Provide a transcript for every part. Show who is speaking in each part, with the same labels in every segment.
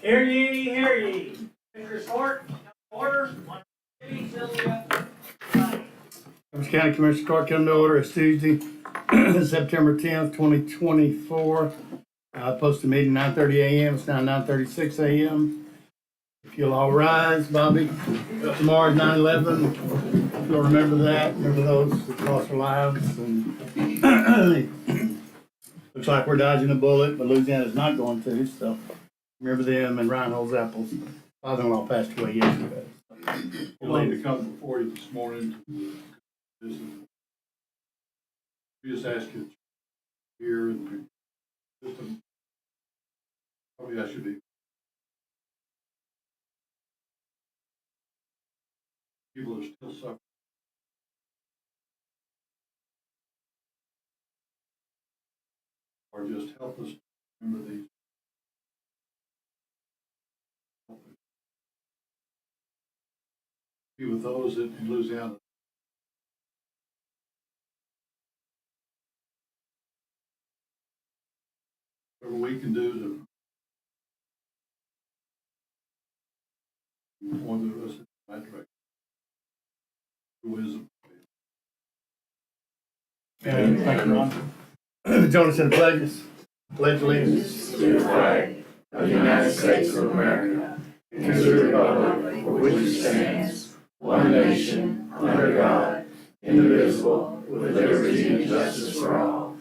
Speaker 1: Hear ye, hear ye. Commissioners Court, order.
Speaker 2: Cambridge County Commissioner Court come to order. It's Tuesday, September 10th, 2024. Posted meeting 9:30 a.m. It's now 9:36 a.m. If you'll all rise, Bobby. Tomorrow's 9/11. If you'll remember that, remember those that lost their lives. And looks like we're dodging a bullet, but Louisiana's not going to. So remember them. And Ryan Apple's father-in-law passed away yesterday.
Speaker 3: I wanted to come before you this morning. We just ask you here and probably I should be. People are still suffering. Or just help us remember these. Be with those that in Louisiana. Whatever we can do to point us in that direction. Wisdom.
Speaker 2: And thank you, Ron. Join us in the pledges. Pledge allegiance
Speaker 4: to the flag of the United States of America and to the republic for which it stands, one nation, under God, indivisible, with liberty and justice for all.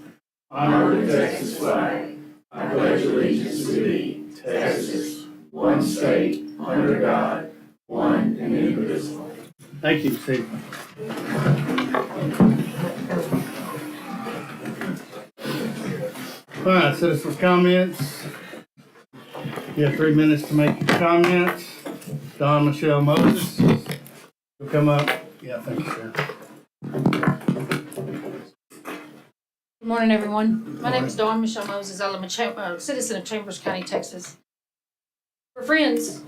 Speaker 4: Honor the Texas flag. I pledge allegiance to thee, Texas, one state, under God, one and indivisible.
Speaker 2: Thank you, Steve. All right, citizens' comments. You have 3 minutes to make your comments. Don Michelle Moses, you'll come up. Yeah, thank you, sir.
Speaker 5: Good morning, everyone. My name is Dawn Michelle Moses. I'm a citizen of Chambers County, Texas. For friends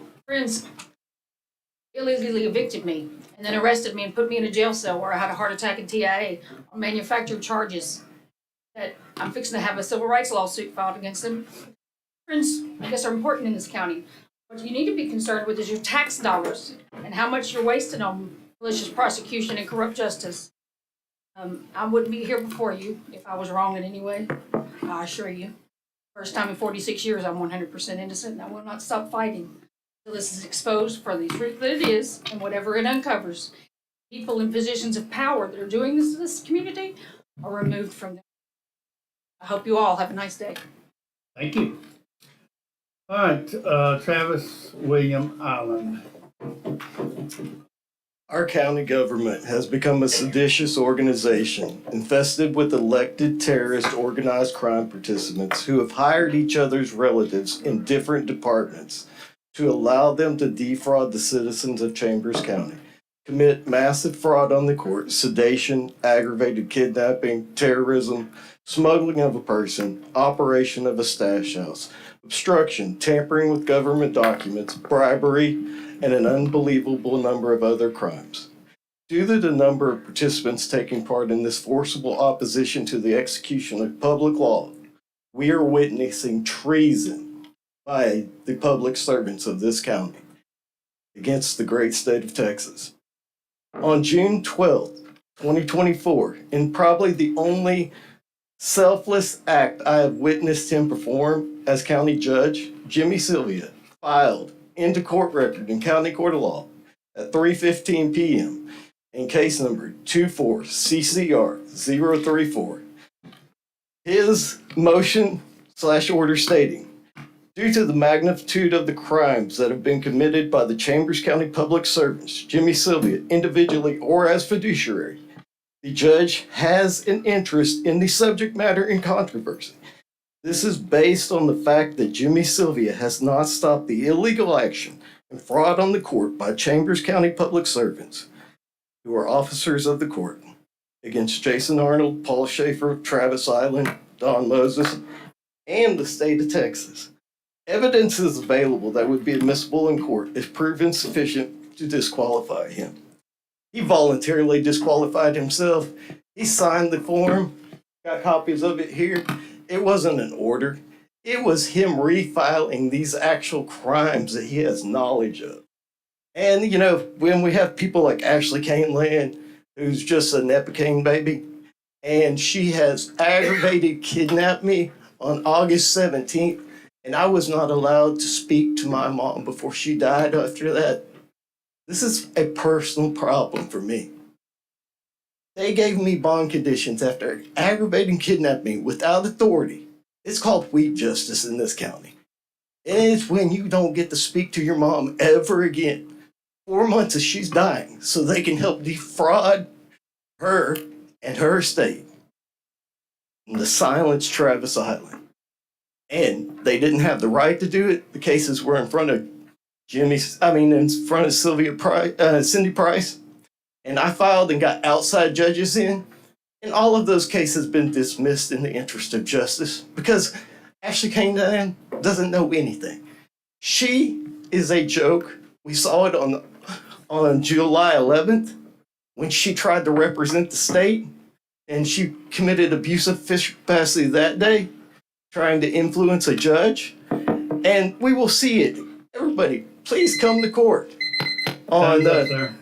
Speaker 5: illegally evicted me and then arrested me and put me in a jail cell where I had a heart attack and TIA on manufactured charges that I'm fixing to have a civil rights lawsuit filed against them. Friends, I guess, are important in this county. What you need to be concerned with is your tax dollars and how much you're wasting on malicious prosecution and corrupt justice. I wouldn't be here before you if I was wrong in any way, I assure you. First time in 46 years I'm 100% innocent, and I will not stop fighting until this is exposed for the truth that it is and whatever it uncovers. People in positions of power that are doing this to this community are removed from them. I hope you all have a nice day.
Speaker 2: Thank you. All right, Travis William Island.
Speaker 6: Our county government has become a seditious organization infested with elected terrorist organized crime participants who have hired each other's relatives in different departments to allow them to defraud the citizens of Chambers County, commit massive fraud on the court, sedation, aggravated kidnapping, terrorism, smuggling of a person, operation of a stash house, obstruction, tampering with government documents, bribery, and an unbelievable number of other crimes. Due to the number of participants taking part in this forcible opposition to the execution of public law, we are witnessing treason by the public servants of this county against the great state of Texas. On June 12th, 2024, in probably the only selfless act I have witnessed him perform as county judge, Jimmy Sylvia filed into court record in County Court of Law at 3:15 p.m. in case number 24-CCR-034. His motion/order stating, due to the magnitude of the crimes that have been committed by the Chambers County public servants, Jimmy Sylvia, individually or as fiduciary, the judge has an interest in the subject matter in controversy. This is based on the fact that Jimmy Sylvia has not stopped the illegal action and fraud on the court by Chambers County public servants, who are officers of the court, against Jason Arnold, Paul Schaefer, Travis Island, Don Moses, and the state of Texas. Evidence is available that would be admissible in court if proven sufficient to disqualify him. He voluntarily disqualified himself. He signed the form, got copies of it here. It wasn't an order. It was him refiling these actual crimes that he has knowledge of. And, you know, when we have people like Ashley Kane Land, who's just a Nepocaine baby, and she has aggravated kidnapped me on August 17th, and I was not allowed to speak to my mom before she died after that. This is a personal problem for me. They gave me bond conditions after aggravating kidnapping me without authority. It's called weak justice in this county. And it's when you don't get to speak to your mom ever again. 4 months as she's dying, so they can help defraud her and her estate. And to silence Travis Island. And they didn't have the right to do it. The cases were in front of in front of Cindy Price. And I filed and got outside judges in. And all of those cases have been dismissed in the interest of justice because Ashley Kane doesn't know anything. She is a joke. We saw it on July 11th when she tried to represent the state and she committed abuse of official capacity that day, trying to influence a judge. And we will see it. Everybody, please come to court on
Speaker 2: Time's up, sir.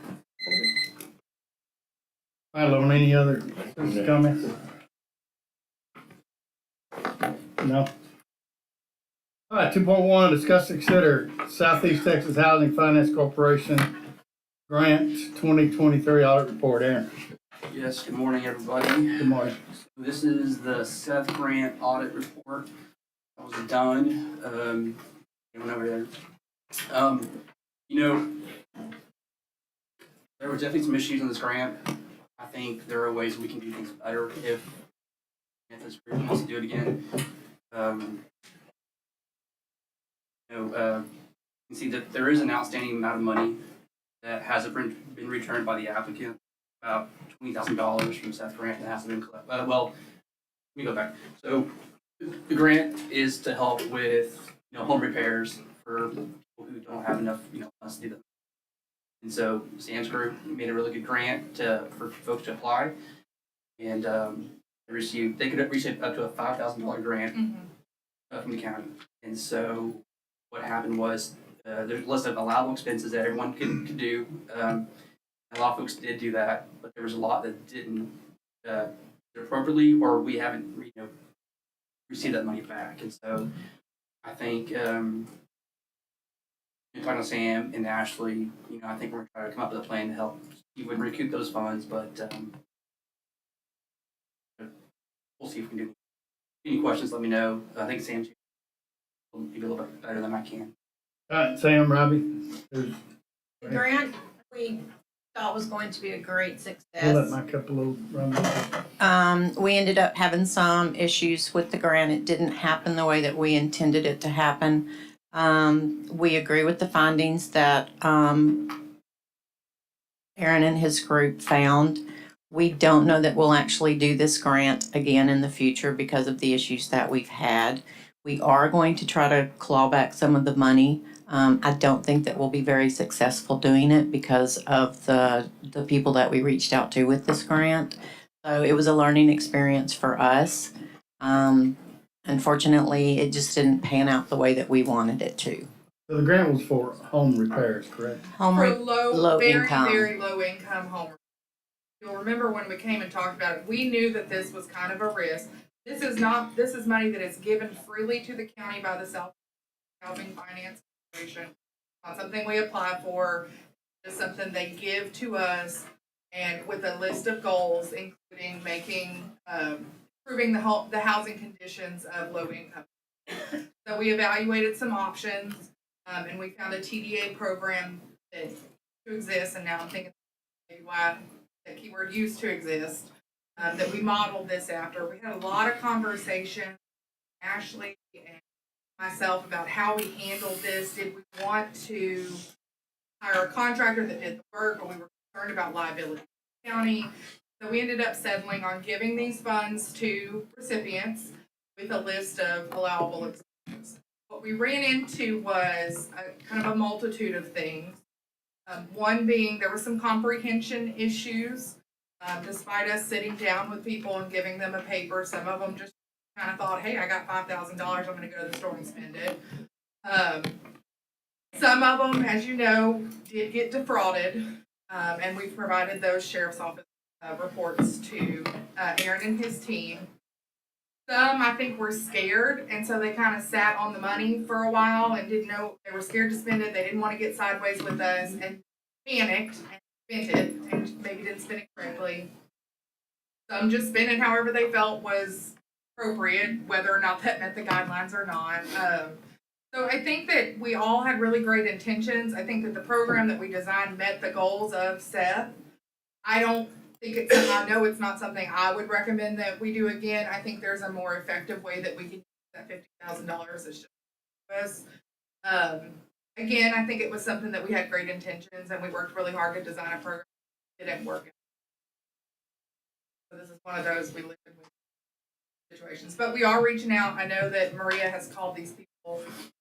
Speaker 2: On any other comments? No? All right, 2.1, discuss and consider Southeast Texas Housing Finance Corporation Grant 2023 audit report. Aaron,
Speaker 7: Yes, good morning, everybody.
Speaker 2: good morning.
Speaker 7: This is the Seth Grant audit report that was done. Went over there. You know, there were definitely some issues in this grant. I think there are ways we can do things better if this group wants to do it again. You can see that there is an outstanding amount of money that hasn't been returned by the applicant. About $20,000 from Seth Grant that hasn't been collected. Well, let me go back. So the grant is to help with home repairs for people who don't have enough funds to do that. And so Sam's group made a really good grant for folks to apply, and they could receive up to a $5,000 grant from the county. And so what happened was there's a list of allowable expenses that everyone could do. A lot of folks did do that, but there was a lot that didn't appropriately, or we haven't received that money back. And so I think talking to Sam and Ashley, I think we're trying to come up with a plan to help you would recoup those funds, but we'll see if we can do. Any questions, let me know. I think Sam's maybe a little bit better than I can.
Speaker 2: All right, Sam, Robbie.
Speaker 8: The grant we thought was going to be a great
Speaker 2: Pull that
Speaker 8: success.
Speaker 2: mic up a little, Robbie.
Speaker 8: We ended up having some issues with the grant. It didn't happen the way that we intended it to happen. We agree with the findings that Aaron and his group found. We don't know that we'll actually do this grant again in the future because of the issues that we've had. We are going to try to claw back some of the money. I don't think that we'll be very successful doing it because of the people that we reached out to with this grant. So it was a learning experience for us. Unfortunately, it just didn't pan out the way that we wanted it to.
Speaker 2: So the grant was for home repairs, correct?
Speaker 9: For low
Speaker 8: income.
Speaker 9: very low income homeowners. You'll remember when we came and talked about it, we knew that this was kind of a risk. This is money that is given freely to the county by the South Housing Finance Corporation. Not something we apply for, just something they give to us, and with a list of goals, including improving the housing conditions of low income. So we evaluated some options, and we found a TDA program that to exist, and now I'm thinking why that keyword used to exist, that we modeled this after. We had a lot of conversation, Ashley and myself, about how we handled this. Did we want to hire a contractor that did the work, or we were concerned about liability in the county? So we ended up settling on giving these funds to recipients with a list of allowable expenses. What we ran into was kind of a multitude of things. One being there were some comprehension issues. Despite us sitting down with people and giving them a paper, some of them just kind of thought, hey, I got $5,000, I'm gonna go to the store and spend it. Some of them, as you know, did get defrauded, and we've provided those sheriff's office reports to Aaron and his team. Some, I think, were scared, and so they kind of sat on the money for a while and didn't know, they were scared to spend it, they didn't want to get sideways with us, and panicked and spent it, and maybe didn't spend it correctly. Some just spent it however they felt was appropriate, whether or not that met the guidelines or not. So I think that we all had really great intentions. I think that the program that we designed met the goals of Seth. I don't think I know it's not something I would recommend that we do again. I think there's a more effective way that we can use that $50,000 as just again, I think it was something that we had great intentions and we worked really hard to design a program. It didn't work. So this is one of those we lived with situations. But we are reaching out. I know that Maria has called these people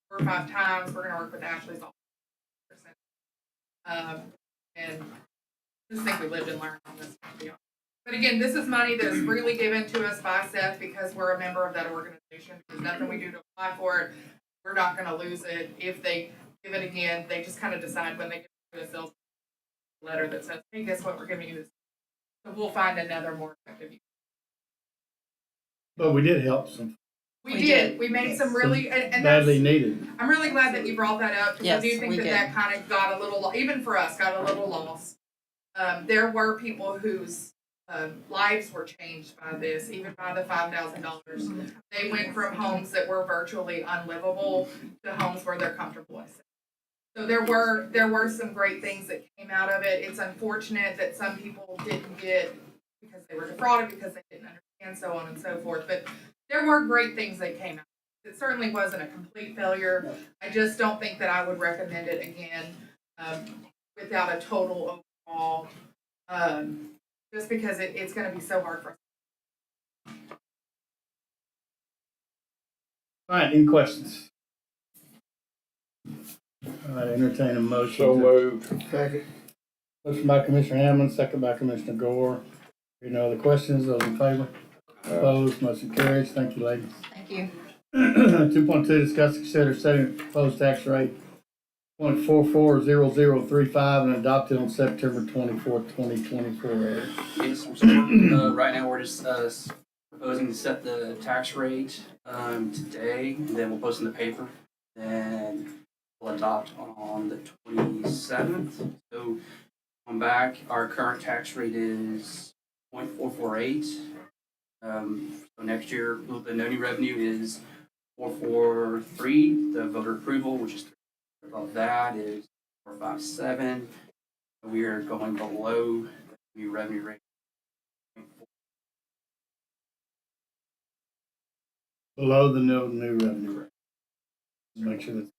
Speaker 9: 4 or 5 times. We're gonna work with Ashley's office. And just think we lived and learned on this. But again, this is money that is freely given to us by Seth because we're a member of that organization. There's nothing we do to apply for it. We're not gonna lose it. If they give it again, they just kind of decide when they give us a letter that says, hey, guess what, we're giving you this. So we'll find another more effective use.
Speaker 2: But we did help some.
Speaker 9: We did. We made some really, and
Speaker 2: Badly needed.
Speaker 9: I'm really glad that you brought that up, because I do
Speaker 8: Yes,
Speaker 9: think
Speaker 8: we
Speaker 9: that
Speaker 8: did.
Speaker 9: that kind of got a little, even for us, got a little lost. There were people whose lives were changed by this, even by the $5,000. They went from homes that were virtually unlivable to homes where they're comfortable and safe. So there were some great things that came out of it. It's unfortunate that some people didn't get, because they were defrauded, because they didn't understand, so on and so forth. But there were great things that came out. It certainly wasn't a complete failure. I just don't think that I would recommend it again without a total overhaul, just because it's going to be so hard for us.
Speaker 2: All right, any questions? All right, entertain a motion.
Speaker 4: So moved.
Speaker 2: Second. Motion by Commissioner Hammond, second by Commissioner Gore. Any other questions? Those in favor? Opposed? Motion carries. Thank you, ladies.
Speaker 8: Thank you.
Speaker 2: 2.2, discuss, consider setting proposed tax rate 0.440035 and adopted on September 24th, 2024.
Speaker 7: Yes, so right now we're just proposing to set the tax rate today, and then we'll post in the paper. Then we'll adopt on the 27th. So on back, our current tax rate is 0.448. So next year, the new revenue is 443. The voter approval, which is above that, is 457. We are going below the new revenue rate.
Speaker 2: Below the new revenue rate. Make sure that.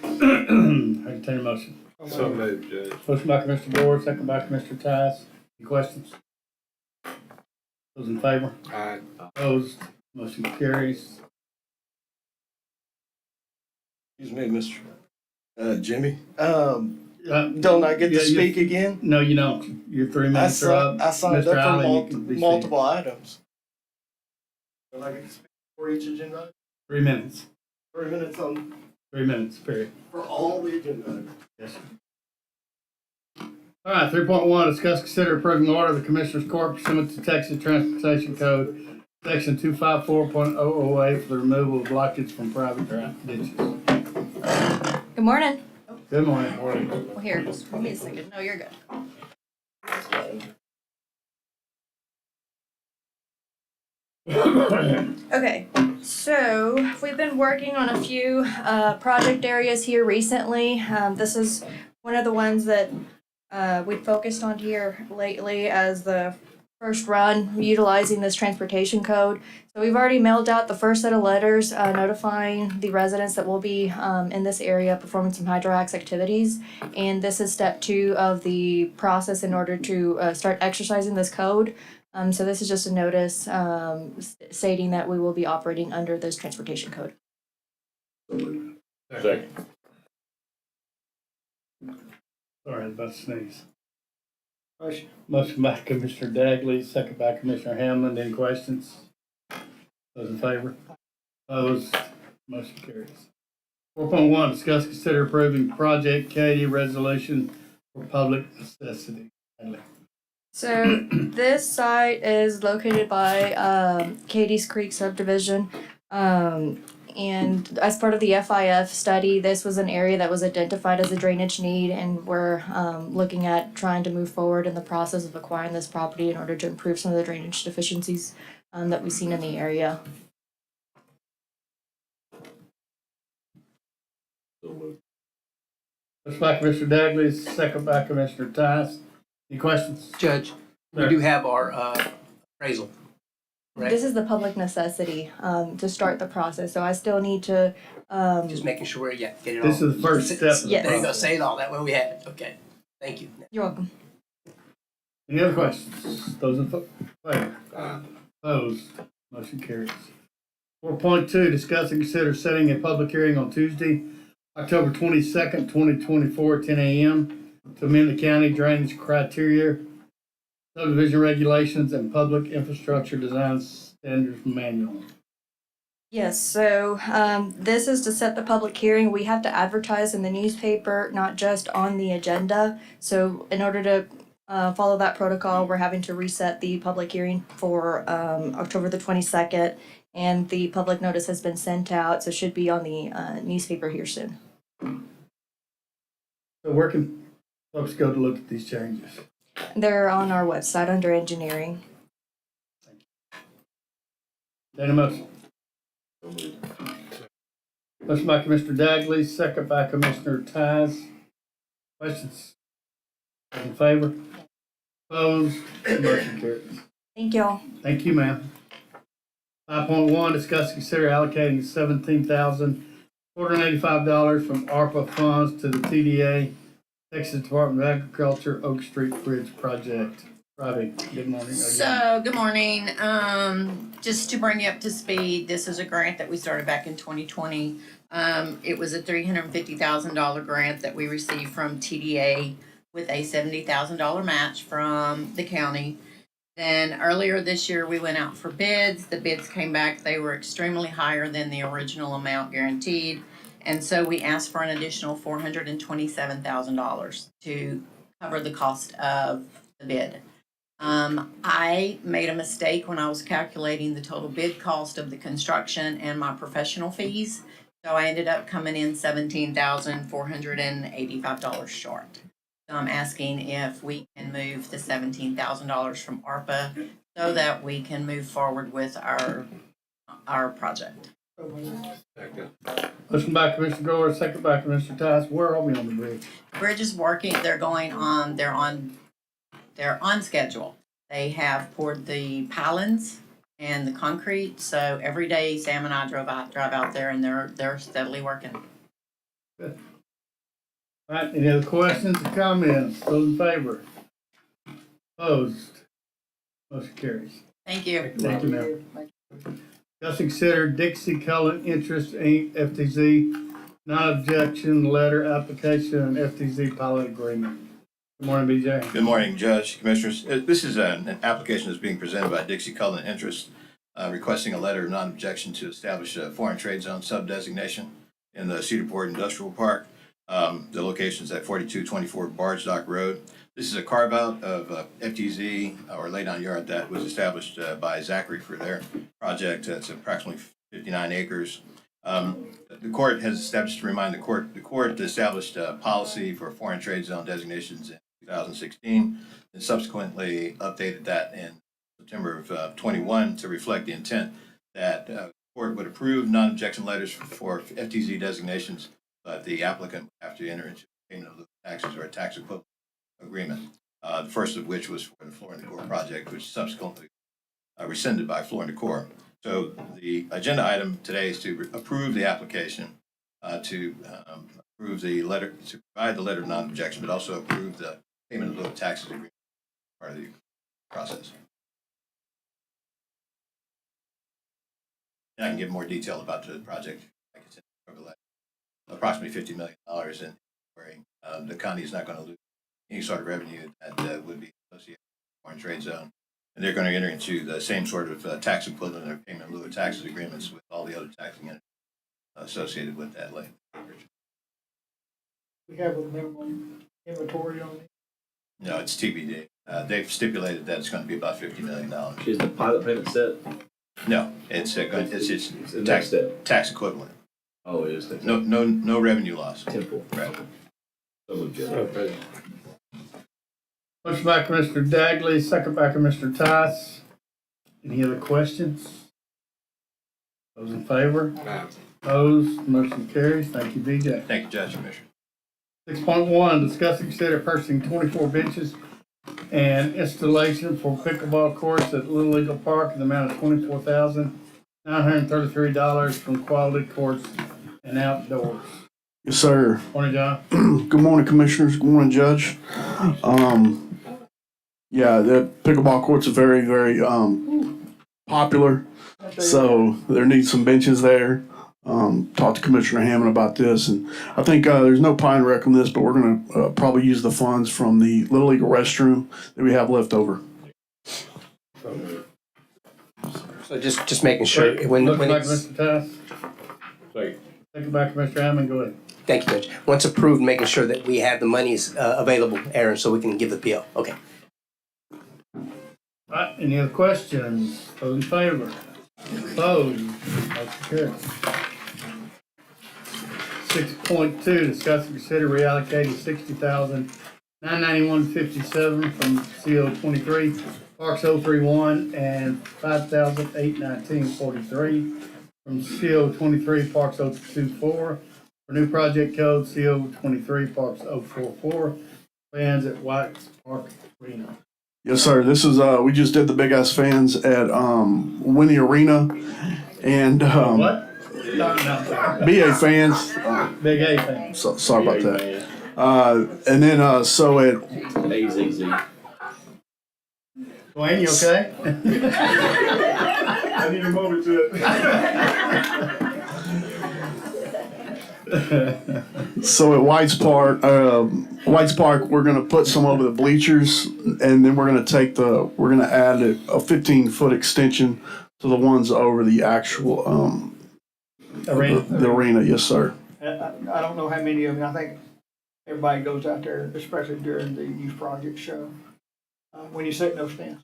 Speaker 2: Entertain a motion.
Speaker 4: So moved, Judge.
Speaker 2: Motion by Commissioner Gore, second by Commissioner Tice. Any questions? Those in favor?
Speaker 4: Aye.
Speaker 2: Opposed? Motion carries.
Speaker 6: Excuse me, Mr. Jimmy. Don't I get to speak again?
Speaker 2: No, you don't. Your 3 minutes are up.
Speaker 6: I signed
Speaker 2: Mr.
Speaker 6: up
Speaker 2: Allen, you
Speaker 6: for
Speaker 2: can be
Speaker 6: multiple items. Don't I get to speak for each agenda?
Speaker 2: seated. 3 minutes.
Speaker 6: 3 minutes on
Speaker 2: 3 minutes, period.
Speaker 6: for all the agenda items.
Speaker 2: Yes. All right, 3.1, discuss, consider approving the order of the Commissioners Court pursuant to Texas Transportation Code, Section 254.008 for the removal of blockage from private ditches.
Speaker 10: Good morning.
Speaker 2: Good morning.
Speaker 10: Well, here, just give me a second. No, you're good. Okay, so we've been working on a few project areas here recently. This is one of the ones that we focused on here lately as the first run utilizing this transportation code. So we've already mailed out the first set of letters notifying the residents that will be in this area performing some hydroax activities. And this is step 2 of the process in order to start exercising this code. So this is just a notice stating that we will be operating under this transportation code.
Speaker 4: Second.
Speaker 2: Sorry, I was about to sneeze. Motion by Commissioner Dagley, second by Commissioner Hamlin. Any questions? Those in favor? Opposed? Motion carries. 4.1, discuss, consider approving Project Katie resolution for public necessity.
Speaker 10: So this site is located by Katie's Creek subdivision. And as part of the FIF study, this was an area that was identified as a drainage need, and we're looking at trying to move forward in the process of acquiring this property in order to improve some of the drainage deficiencies that we've seen in the area.
Speaker 2: Motion by Commissioner Dagley, second by Commissioner Tice. Any questions?
Speaker 11: Judge, we
Speaker 2: Sir.
Speaker 11: do have our appraisal. Correct.
Speaker 10: This is the public necessity to start the process, so I still need to.
Speaker 11: Just making sure, yeah, get it all.
Speaker 2: This is the first step of the
Speaker 10: Yes.
Speaker 11: There you go,
Speaker 2: process.
Speaker 11: say it all, that way we have it, okay, thank you.
Speaker 10: You're welcome.
Speaker 2: Any other questions? Those in favor? Opposed? Motion carries. 4.2, discuss and consider setting a public hearing on Tuesday, October 22nd, 2024, 10 a.m. to amend the county drainage criteria, subdivision regulations, and public infrastructure design standards manual.
Speaker 10: Yes, so this is to set the public hearing. We have to advertise in the newspaper, not just on the agenda. So in order to follow that protocol, we're having to reset the public hearing for October the 22nd. And the public notice has been sent out, so it should be on the newspaper here soon.
Speaker 2: So where can folks go to look at these changes?
Speaker 10: They're on our website under engineering.
Speaker 2: Entertain a motion. Motion by Commissioner Dagley, second by Commissioner Tice. Questions? Those in favor? Opposed? Motion carries.
Speaker 10: Thank y'all.
Speaker 2: Thank you, ma'am. 5.1, discuss and consider allocating $17,485 from ARPA funds to the TDA, Texas Department of Agriculture, Oak Street Bridge Project. Robbie, good morning.
Speaker 8: So, good morning. Just to bring you up to speed, this is a grant that we started back in 2020. It was a $350,000 grant that we received from TDA with a $70,000 match from the county. Then earlier this year, we went out for bids. The bids came back. They were extremely higher than the original amount guaranteed. And so we asked for an additional $427,000 to cover the cost of the bid. I made a mistake when I was calculating the total bid cost of the construction and my professional fees. So I ended up coming in $17,485 short. So I'm asking if we can move the $17,000 from ARPA so that we can move forward with our project.
Speaker 2: Motion by Commissioner Gore, second by Commissioner Tice. Where are we on the bridge?
Speaker 8: Bridge is working, they're on schedule. They have poured the pilings and the concrete, so every day Sam and I drive out there and they're steadily working.
Speaker 2: All right, any other questions or comments? Those in favor? Opposed? Motion carries.
Speaker 8: Thank you.
Speaker 2: Thank you, ma'am. Just consider Dixie Cullen Interest Inc., FTZ, non-objection letter application and FTZ pilot agreement. Good morning, BJ.
Speaker 12: Good morning, Judge, Commissioners. This is an application that's being presented by Dixie Cullen Interest, requesting a letter of non-objection to establish a foreign trade zone sub-designation in the Cedarport Industrial Park. The location is at 4224 Barge Dock Road. This is a carve-out of FTZ, or laydown yard, that was established by Zachary for their project. It's approximately 59 acres. The court has established, to remind the court established a policy for foreign trade zone designations in 2016 and subsequently updated that in September of 21 to reflect the intent that the court would approve non-objection letters for FTZ designations, but the applicant would have to enter into payment of taxes or a tax equivalent agreement. The first of which was for the Floor and Decor project, which subsequently rescinded by Floor and Decor. So the agenda item today is to approve the application, to approve the letter, to provide the letter of non-objection, but also approve the payment of lieu taxes agreement part of the process. And I can give more detail about the project. Like I said, approximately $50 million, and the county is not going to lose any sort of revenue that would be associated with the foreign trade zone. And they're gonna enter into the same sort of tax equivalent or payment in lieu of taxes agreements with all the other taxing entities associated with that lake.
Speaker 1: We have a minimum inventory on it.
Speaker 12: No, it's TBD. They've stipulated that it's gonna be about $50 million.
Speaker 4: Is the pilot payment set?
Speaker 12: No, it's
Speaker 4: It's the next
Speaker 12: tax,
Speaker 4: step.
Speaker 12: tax equivalent.
Speaker 4: Oh, it is.
Speaker 12: No revenue loss.
Speaker 4: Temple.
Speaker 12: Right.
Speaker 4: So moved, Judge.
Speaker 2: Motion by Commissioner Dagley, second by Commissioner Tice. Any other questions? Those in favor? Opposed? Motion carries. Thank you, BJ.
Speaker 12: Thank you, Judge and Commissioner.
Speaker 2: 6.1, discuss and consider purchasing 24 benches and installation for pickleball courts at Little Eagle Park in the amount of $24,933 from Quality Courts and Outdoors.
Speaker 13: Yes, sir.
Speaker 2: Morning, John.
Speaker 13: Good morning, Commissioners. Good morning, Judge. Yeah, the pickleball courts are very, very popular, so there needs some benches there. Talked to Commissioner Hammond about this, and I think there's no pine wreck on this, but we're going to probably use the funds from the Little Eagle restroom that we have left over.
Speaker 11: So just making sure, when
Speaker 2: Motion by
Speaker 11: it's,
Speaker 2: Commissioner Tice,
Speaker 4: Second.
Speaker 2: second by Commissioner Hammond. Go ahead.
Speaker 11: thank you, Judge. Once approved, making sure that we have the monies available, Aaron, so we can give the PO. Okay.
Speaker 2: All right, any other questions? Those in favor? Opposed? Motion carries. 6.2, discuss and consider reallocating $60,991.57 from CO 23 Parks 031 and $5,819.43 from CO 23 Parks 024 for new project code CO 23 Parks 044 fans at White's Park Arena.
Speaker 13: Yes, sir. This is we just did the Big Ass Fans at Winnie Arena, and
Speaker 2: What? No.
Speaker 13: BA Fans.
Speaker 2: Big A fan.
Speaker 13: Sorry about that. And then so at
Speaker 4: AZZ.
Speaker 2: Dwayne, you okay?
Speaker 3: I need a moment to.
Speaker 13: So at White's Park, we're gonna put some over the bleachers, and then we're gonna add a 15-foot extension to the ones over the actual
Speaker 2: Arena.
Speaker 13: the arena. Yes, sir.
Speaker 1: I don't know how many of them, I think everybody goes out there, especially during the youth project show, when you sit in those stands.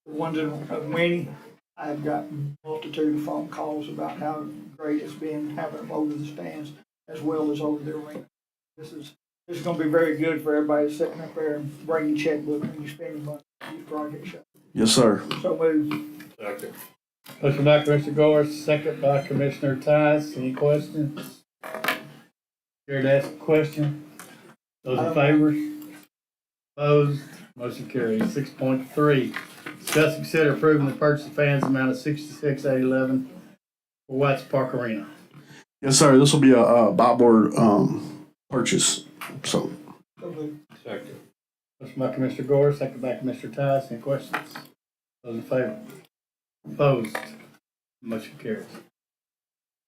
Speaker 1: The ones in Winnie, I've got multitude of phone calls about how great it's been having them over the stands as well as over the arena. This is gonna be very good for everybody sitting up there and bringing checkbook when you spend money on the youth project show.
Speaker 13: Yes, sir.
Speaker 1: So moved.
Speaker 4: Second.
Speaker 2: Motion by Commissioner Gorst, second by Commissioner Tice. Any questions? Care to ask a question? Those in favor? Opposed? Motion carries. 6.3, discuss and consider approving the purchase of fans amount of $66,811 for White's Park Arena.
Speaker 13: Yes, sir. This will be a board purchase. So
Speaker 1: So moved.
Speaker 4: Second.
Speaker 2: Motion by Commissioner Gorst, second by Commissioner Tice. Any questions? Those in favor? Opposed? Motion carries.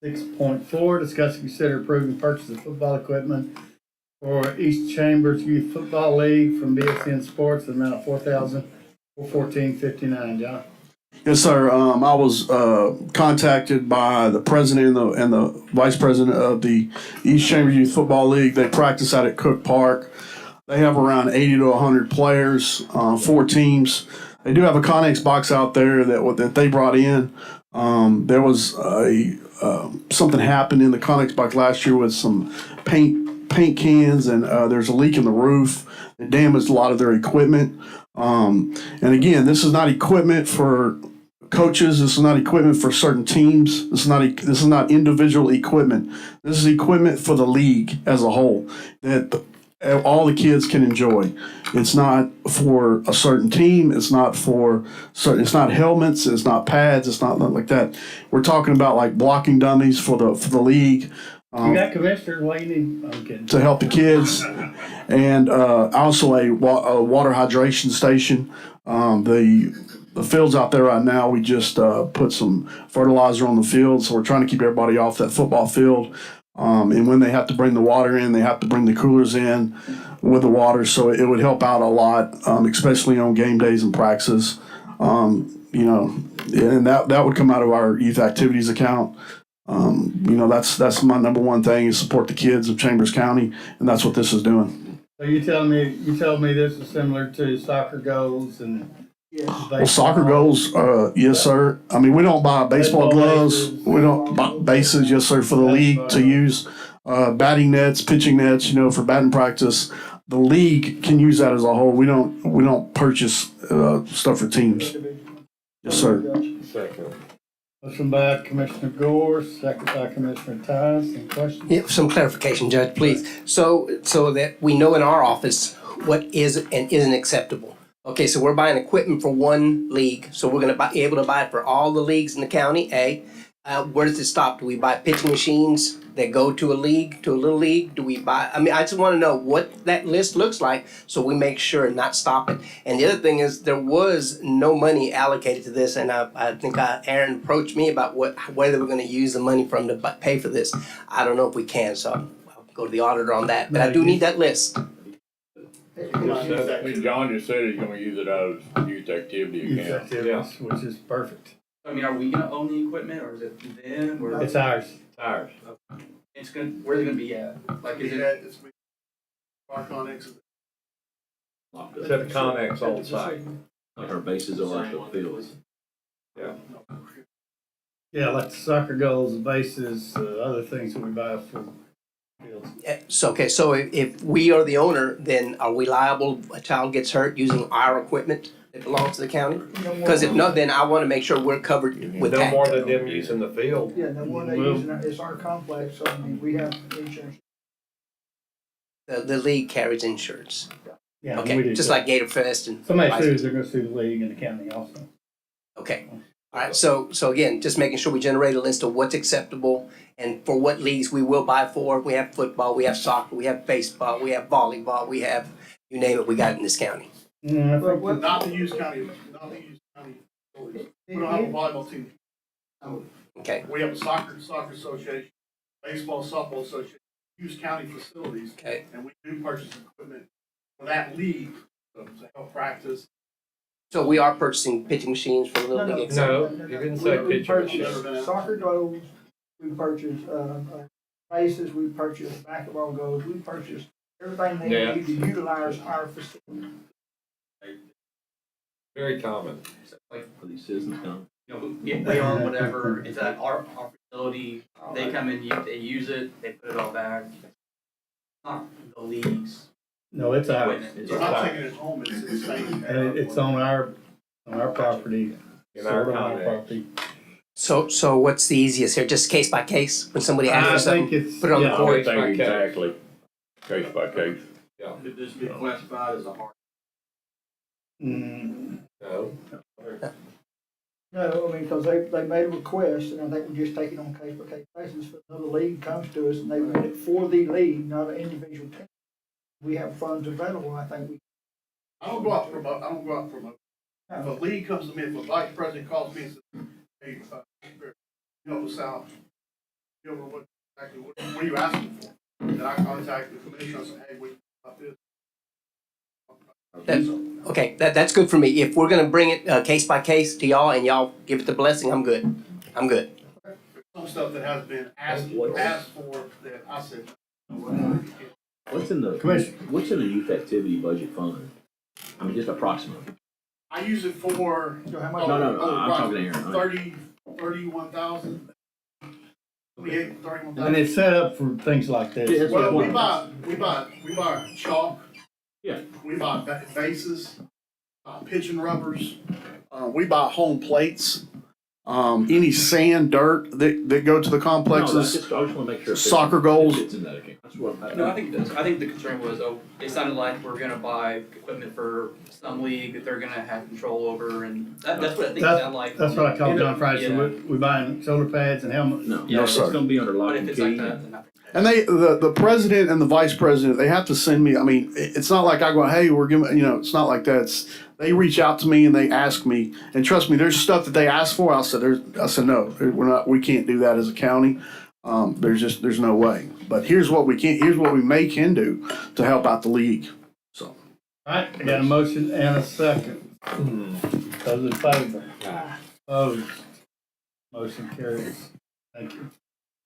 Speaker 2: 6.4, discuss and consider approving purchase of football equipment for East Chambers Youth Football League from BSN Sports, the amount of $4,414.59. John?
Speaker 13: yes, sir. I was contacted by the president and the vice president of the East Chambers Youth Football League. They practice out at Cook Park. They have around 80 to 100 players, 4 teams. They do have a Connex box out there that they brought in. There was something happened in the Connex box last year with some paint cans, and there's a leak in the roof that damaged a lot of their equipment. And again, this is not equipment for coaches. This is not equipment for certain teams. This is not individual equipment. This is equipment for the league as a whole that all the kids can enjoy. It's not for a certain team. It's not helmets. It's not pads. It's not like that. We're talking about like blocking dummies for the league.
Speaker 2: You got commissioners, what you need? I'm kidding.
Speaker 13: To help the kids, and also a water hydration station. The fields out there right now, we just put some fertilizer on the field, so we're trying to keep everybody off that football field. And when they have to bring the water in, they have to bring the coolers in with the water, so it would help out a lot, especially on game days and practices. You know, and that would come out of our youth activities account. You know, that's my number one thing is support the kids of Chambers County, and that's what this is doing.
Speaker 2: So you telling me this is similar to soccer goals and
Speaker 13: Well, soccer goals, yes, sir. I mean, we don't buy baseball gloves.
Speaker 2: bases.
Speaker 13: We don't buy bases, yes, sir, for the league to use. Batting nets, pitching nets, you know, for batting practice. The league can use that as a whole. We don't purchase stuff for teams. Yes, sir.
Speaker 2: Second. Motion by Commissioner Gore, second by Commissioner Tice. Any questions?
Speaker 11: Yeah, some clarification, Judge, please. So that we know in our office what is and isn't acceptable. Okay, so we're buying equipment for one league, so we're gonna be able to buy it for all the leagues in the county, A. Where does it stop? Do we buy pitching machines that go to a league, to a little league? Do we buy, I mean, I just wanna know what that list looks like, so we make sure and not stop it. And the other thing is, there was no money allocated to this, and I think Aaron approached me about whether we're gonna use the money from to pay for this. I don't know if we can, so I'll go to the auditor on that, but I do need that list.
Speaker 3: John just said he's gonna use it out of youth activity
Speaker 2: Youth
Speaker 3: account.
Speaker 2: activities, which is perfect.
Speaker 7: I mean, are we gonna own the equipment or is it them or?
Speaker 2: It's ours.
Speaker 3: Tires.
Speaker 7: It's gonna, where's it gonna be at? Like, is it?
Speaker 3: Set the Connex on site.
Speaker 4: Like our bases are like the fields.
Speaker 2: Yeah, like the soccer goals, the bases, other things that we buy for fields.
Speaker 11: So if we are the owner, then are we liable, a child gets hurt using our equipment that belongs to the county? Because if not, then I want to make sure we're covered with that.
Speaker 3: No more than them using the field.
Speaker 1: Yeah, the one they use, it's our complex, so I mean, we have insurance.
Speaker 11: The league carries insurance.
Speaker 2: Yeah, we
Speaker 11: Okay,
Speaker 2: do.
Speaker 11: just like Gator Fest and.
Speaker 2: Somebody sues, they're gonna sue the league and the county also.
Speaker 11: Okay, all right, so again, just making sure we generate a list of what's acceptable and for what leagues we will buy for. We have football, we have soccer, we have baseball, we have volleyball, we have, you name it, we got it in this county.
Speaker 13: Not the use county, we don't have a volleyball team.
Speaker 11: Okay,
Speaker 13: We have a soccer association, baseball, softball association, use county facilities,
Speaker 11: okay.
Speaker 13: and we do purchase equipment for that league to help practice.
Speaker 11: So we are purchasing pitching machines for the little league.
Speaker 3: No, you didn't say
Speaker 1: We
Speaker 3: pitcher
Speaker 1: purchase
Speaker 3: machine.
Speaker 1: soccer goals, we purchase, bases, we purchase basketball goals, we purchase everything they
Speaker 3: Yeah.
Speaker 1: need to utilize our facility.
Speaker 3: Very common.
Speaker 7: Like,
Speaker 4: For these citizens come.
Speaker 7: you know, we own whatever, it's at our facility, they come in, they use it, they put it all back. Not the leagues.
Speaker 2: No, it's ours.
Speaker 7: Equipment.
Speaker 3: It's not
Speaker 13: taking it home, it's staying.
Speaker 2: And it's on our property.
Speaker 3: In our
Speaker 2: sold on
Speaker 3: Connex.
Speaker 2: property.
Speaker 11: So what's the easiest here? Just case by case? When somebody asks for
Speaker 2: I
Speaker 11: something,
Speaker 2: think it's,
Speaker 11: put it on the
Speaker 2: yeah,
Speaker 11: court?
Speaker 3: I think exactly. Case by case.
Speaker 12: Could this be classified as a hard?
Speaker 3: No.
Speaker 1: No, I mean, because they made a request, and I think we just take it on case by case basis. If another league comes to us and they want it for the league, not an individual team, we have funds available, I think we.
Speaker 13: I don't go out to promote, If a league comes to me, if a vice president calls me and says, hey, help us out, you know, what are you asking for? Then I contact the commissioner and say, hey, we about this.
Speaker 11: Okay, that's good for me. If we're gonna bring it case by case to y'all and y'all give it the blessing, I'm good. I'm good.
Speaker 13: Some stuff that has been asked for that I said.
Speaker 4: What's in the youth activity budget fund? I mean, just approximately.
Speaker 13: I use it for.
Speaker 1: How much?
Speaker 4: No, I'm talking to Aaron.
Speaker 13: 31,000. 31,000.
Speaker 2: and it's set up for things like
Speaker 4: Yeah,
Speaker 2: this.
Speaker 4: that's
Speaker 13: Well,
Speaker 4: what
Speaker 13: we
Speaker 4: I
Speaker 13: buy chalk.
Speaker 4: Yeah.
Speaker 13: We buy bases, pitching rubbers. We buy home plates. Any sand, dirt that go to the
Speaker 4: No,
Speaker 13: complexes.
Speaker 4: I just want to make sure.
Speaker 13: Soccer goals.
Speaker 4: It's in that account. That's what
Speaker 7: No, I think it does. I think the concern was, it sounded like we're gonna buy equipment for some league that they're gonna have control over, and that's what I think it sounded like.
Speaker 2: That's what I called John Friday. So
Speaker 7: Yeah.
Speaker 2: we buying shoulder pads and helmets.
Speaker 4: No,
Speaker 7: Yeah,
Speaker 4: it's
Speaker 13: sir.
Speaker 4: gonna be under lock
Speaker 7: But
Speaker 4: and
Speaker 7: if it's like
Speaker 4: key.
Speaker 7: that, then I think.
Speaker 13: And the president and the vice president, they have to send me. I mean, it's not like I go, hey, we're giving. It's not like that. They reach out to me and they ask me, and trust me, there's stuff that they ask for. I said no, we're not. We can't do that as a county. There's no way. But here's what we can do to help out the league. So.
Speaker 2: All right, I got a motion and a second. Those in favor? Opposed? Motion carries. Thank you.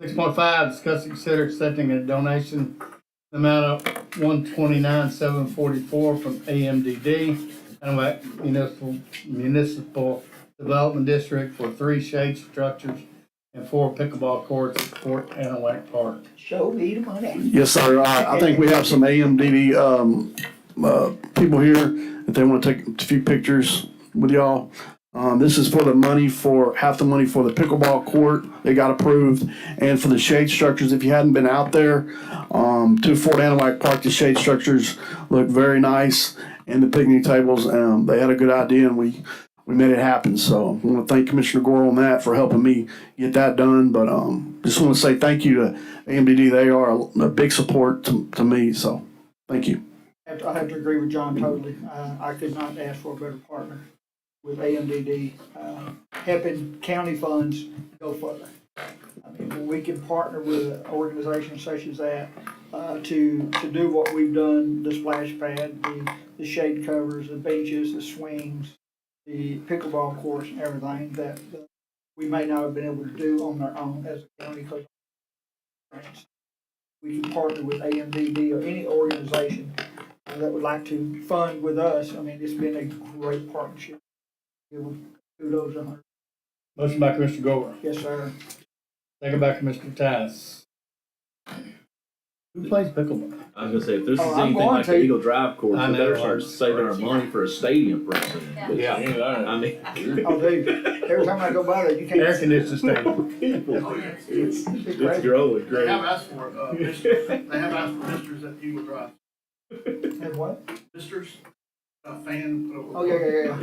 Speaker 2: 6.5, discuss and consider accepting a donation in the amount of $129,744 from AMDD, Anahuac Municipal Development District for 3 shade structures and 4 pickleball courts at Fort Anahuac Park.
Speaker 1: Show me the money.
Speaker 13: Yes, sir. I think we have some AMDD people here if they want to take a few pictures with y'all. This is for the money for half the money for the pickleball court. They got approved, and for the shade structures. If you hadn't been out there to Fort Anahuac Park, the shade structures look very nice, and the picnic tables. They had a good idea, and we made it happen. So I want to thank Commissioner Gore on that for helping me get that done. But just want to say thank you to AMDD. They are a big support to me. So thank you.
Speaker 1: I have to agree with John totally. I could not ask for a better partner with AMDD, helping county funds go further. I mean, when we can partner with an organization such as that to do what we've done, the splash pad, the shade covers, the benches, the swings, the pickleball courts and everything that we may not have been able to do on our own as a county because we can partner with AMDD or any organization that would like to fund with us. I mean, it's been a great partnership. Kudos on her.
Speaker 2: Motion by Commissioner Gore.
Speaker 1: Yes, sir.
Speaker 2: Second by Commissioner Tice. Who plays pickleball?
Speaker 4: I was gonna say, if this is
Speaker 1: I'm
Speaker 4: anything
Speaker 1: going
Speaker 4: like
Speaker 1: to.
Speaker 4: the Eagle Drive course,
Speaker 2: I
Speaker 4: we better
Speaker 2: know.
Speaker 4: start saving our money for a stadium pretty soon.
Speaker 3: Yeah.
Speaker 4: I mean.
Speaker 1: Oh, dude, every time I go by there, you can't.
Speaker 2: Air conditioning stadium.
Speaker 1: It's
Speaker 4: It's
Speaker 1: crazy.
Speaker 4: growing, great.
Speaker 13: asked for misters at Eagle Drive.
Speaker 1: And what?
Speaker 13: Misters, a fan.
Speaker 1: Oh, yeah.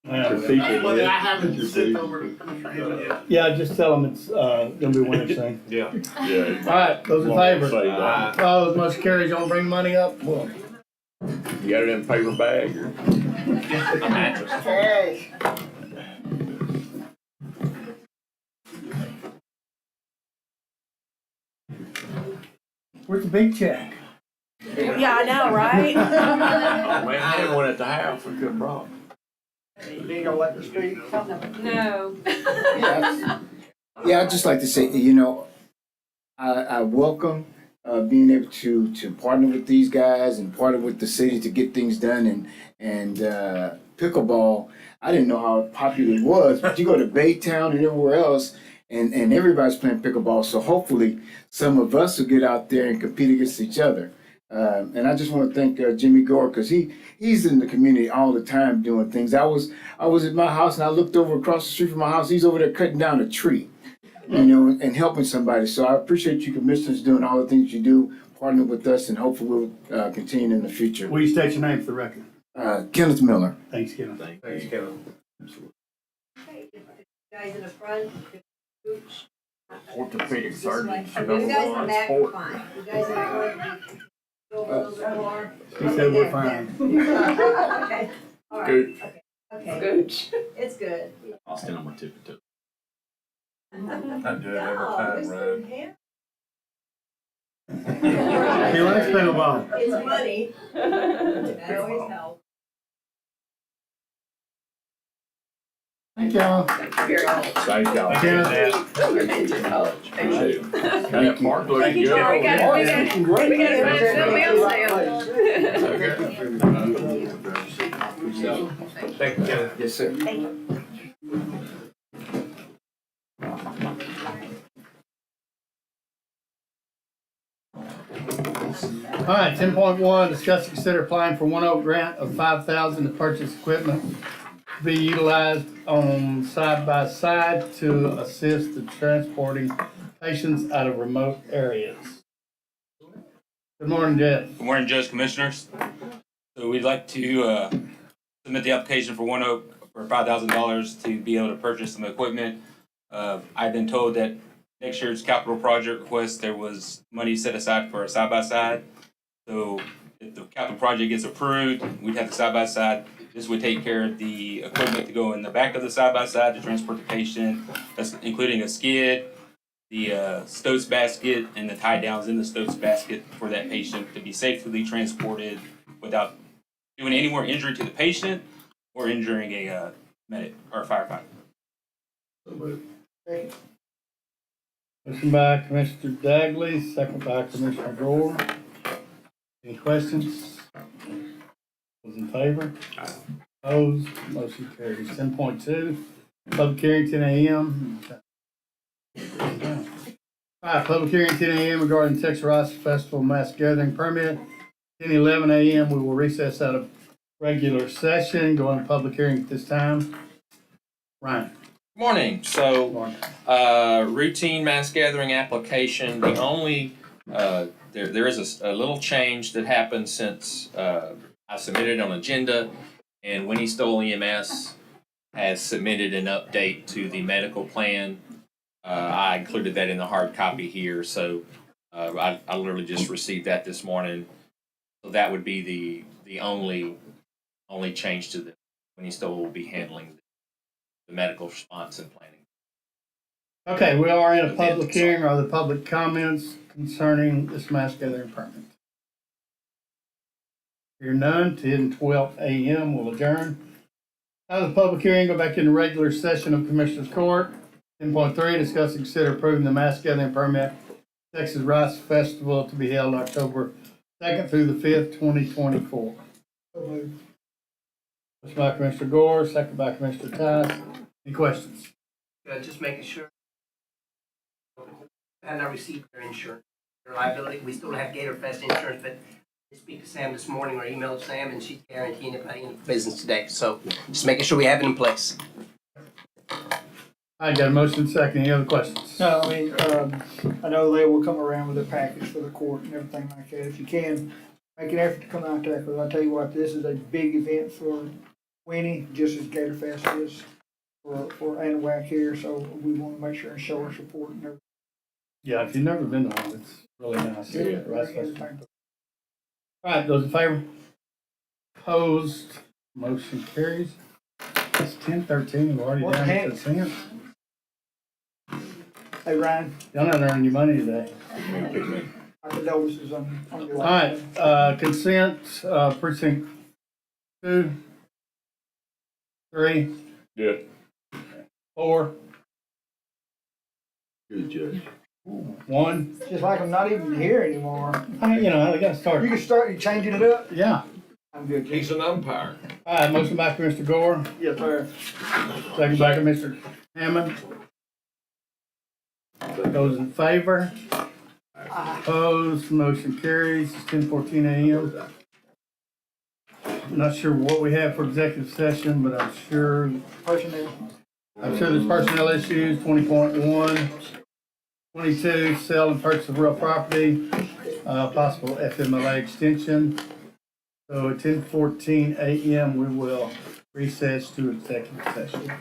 Speaker 13: haven't sent over to Commissioner Hammond yet.
Speaker 2: Yeah, just tell them it's gonna be Wednesday.
Speaker 3: Yeah.
Speaker 2: All right, those in favor? Opposed? Motion carries. You want to bring money up? Well,
Speaker 3: You got it in a paper bag or?
Speaker 1: Hey.
Speaker 2: where's the big check?
Speaker 10: Yeah, I know, right?
Speaker 3: Oh, man, I had one at the house, we couldn't brought.
Speaker 1: You ain't gonna let me speak?
Speaker 10: No.
Speaker 14: Yeah, I'd just like to say, you know, I welcome being able to partner with these guys and partner with the city to get things done. And pickleball, I didn't know how popular it was, but you go to Baytown and everywhere else, and everybody's playing pickleball. So hopefully some of us will get out there and compete against each other. And I just want to thank Jimmy Gore because he's in the community all the time doing things. I was at my house and I looked over across the street from my house. He's over there cutting down a tree, you know, and helping somebody. So I appreciate you commissioners doing all the things you do, partnering with us, and hopefully we'll continue in the future.
Speaker 2: Will you state your name for the record?
Speaker 14: Kenneth Miller.
Speaker 2: Thanks, Kevin.
Speaker 4: Thanks, Kevin.
Speaker 15: Guys in the front, Gooch.
Speaker 3: Orthopedic surgeon.
Speaker 15: You guys in the back are fine. You guys in the front, go a little bit more.
Speaker 2: He said we're fine.
Speaker 15: Okay, all right.
Speaker 3: Gooch.
Speaker 15: Okay. Gooch. It's good.
Speaker 4: I'll stand on my tippy toe.
Speaker 3: I do it every
Speaker 15: Oh,
Speaker 3: time,
Speaker 15: it's
Speaker 3: right?
Speaker 15: good hand.
Speaker 2: He likes pickleball.
Speaker 15: It's money. That always helps.
Speaker 2: Thank y'all.
Speaker 3: Thank y'all.
Speaker 2: Kenneth.
Speaker 3: That park looks
Speaker 15: Thank you,
Speaker 3: good.
Speaker 15: John. We got
Speaker 11: Thank you, Kevin.
Speaker 14: Yes, sir.
Speaker 2: All right, 10.1, discuss and consider applying for One Oak grant of $5,000 to purchase equipment to be utilized on side-by-side to assist in transporting patients out of remote areas. Good morning, Jeff.
Speaker 16: Good morning, Judge, Commissioners. So we'd like to submit the application for One Oak for $5,000 to be able to purchase some equipment. I've been told that next year's capital project request, there was money set aside for a side-by-side. So if the capital project gets approved, we'd have the side-by-side. This would take care of the equipment to go in the back of the side-by-side to transport the patient, that's including a skid, the Stokes basket and the tie downs in the Stokes basket for that patient to be safely transported without doing any more injury to the patient or injuring a medic or firefighter.
Speaker 2: Motion by Commissioner Dagley, second by Commissioner Gore. Any questions? Those in favor? Opposed? Motion carries. 10.2, public hearing 10 a.m. All right, public hearing 10 a.m. regarding Texas Rice Festival Mass Gathering Permit. 10:11 a.m. we will recess out of regular session, go on public hearing at this time. Ryan.
Speaker 17: Morning. So, routine mass gathering application. The only there is a little change that happened since I submitted on agenda, and Winnie Stoll EMS has submitted an update to the medical plan. I included that in the hard copy here, so I literally just received that this morning. So that would be the only change to the Winnie Stoll will be handling the medical response and planning.
Speaker 2: Okay, we are in a public hearing. Are the public comments concerning this mass gathering permit? Hear none. 10:12 a.m. we'll adjourn. Out of the public hearing, go back into regular session of Commissioners Court. 10.3, discuss and consider approving the mass gathering permit, Texas Rice Festival to be held October 2nd through the 5th, 2024. Motion by Commissioner Gore, second by Commissioner Tice. Any questions?
Speaker 11: Just making sure. I have not received their insurance, their liability. We still have Gator Fest insurance, but I speak to Sam this morning or emailed Sam, and she's guaranteeing it by the end of business today. So just making sure we have it in place.
Speaker 2: I got a motion second. Any other questions?
Speaker 1: No, I mean, I know they will come around with a package for the court and everything like that. If you can, make an effort to come out there, because I tell you what, this is a big event for Winnie, just as Gator Fest is for Anahuac here, so we want to make sure and show our support and everything.
Speaker 2: Yeah, if you've never been to one, it's really nice.
Speaker 1: Yeah,
Speaker 2: Rice
Speaker 1: very
Speaker 2: Festival.
Speaker 1: entertaining.
Speaker 2: All right, those in favor? Opposed? Motion carries. It's 10:13, we're already
Speaker 1: What the
Speaker 2: down
Speaker 1: heck?
Speaker 2: to cents.
Speaker 1: Hey, Ryan,
Speaker 2: Y'all not earning your money today.
Speaker 1: our condolences on your
Speaker 2: All
Speaker 1: life.
Speaker 2: right, consent, precinct 2, 3.
Speaker 3: Good.
Speaker 2: 4,
Speaker 3: Good judge.
Speaker 2: 1.
Speaker 1: Just like I'm not even here anymore.
Speaker 2: I mean, they gotta start.
Speaker 1: You can start changing it up?
Speaker 2: Yeah.
Speaker 1: I'm good.
Speaker 3: He's an umpire.
Speaker 2: All right, motion by Commissioner Gore,
Speaker 1: Yes, sir.
Speaker 2: second by Commissioner Hammond. Those in favor? Opposed? Motion carries. It's 10:14 a.m. I'm not sure what we have for executive session, but I'm sure
Speaker 1: Personnel.
Speaker 2: there's personnel issues, 20.1, 22, sale and purchase of real property, possible FMLA extension. So at 10:14 a.m., we will recess to executive session.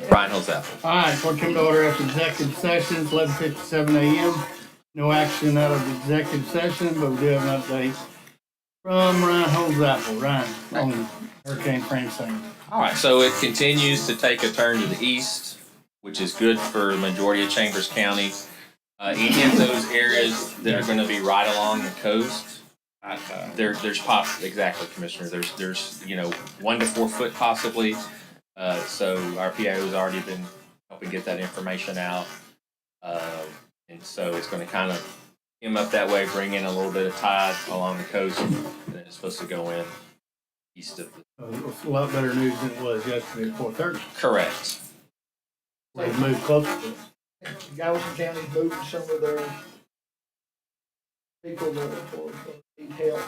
Speaker 17: Brian Holzapfel.
Speaker 2: All right, court come to order after executive sessions, 11:57 a.m. No action out of executive session, but we do have an update from Ryan Holzapfel. Ryan, on Hurricane Francine.
Speaker 17: All right, so it continues to take a turn to the east, which is good for the majority of Chambers County. Any of those areas that are going to be right along the coast, there's exactly, Commissioner. There's 1 to 4 foot possibly. So our PIO has already been helping get that information out, and so it's going to kind of come up that way, bring in a little bit of tide along the coast, and then it's supposed to go in east of the.
Speaker 2: It's a lot better news than it was yesterday at 4:30.
Speaker 17: Correct.
Speaker 2: We've moved closer to it.
Speaker 1: Galveston County moving some of their people that need help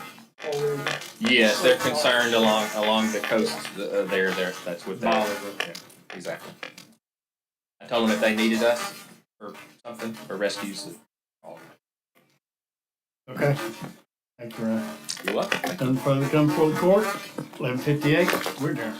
Speaker 1: already.
Speaker 17: Yes, they're concerned along the coast there. That's what they. Yeah, exactly. I told them if they needed us for something, for rescues.
Speaker 2: Okay. Thank you, Ryan.
Speaker 17: You're welcome.
Speaker 2: Nothing further to come before the court. 11:58. We're adjourned.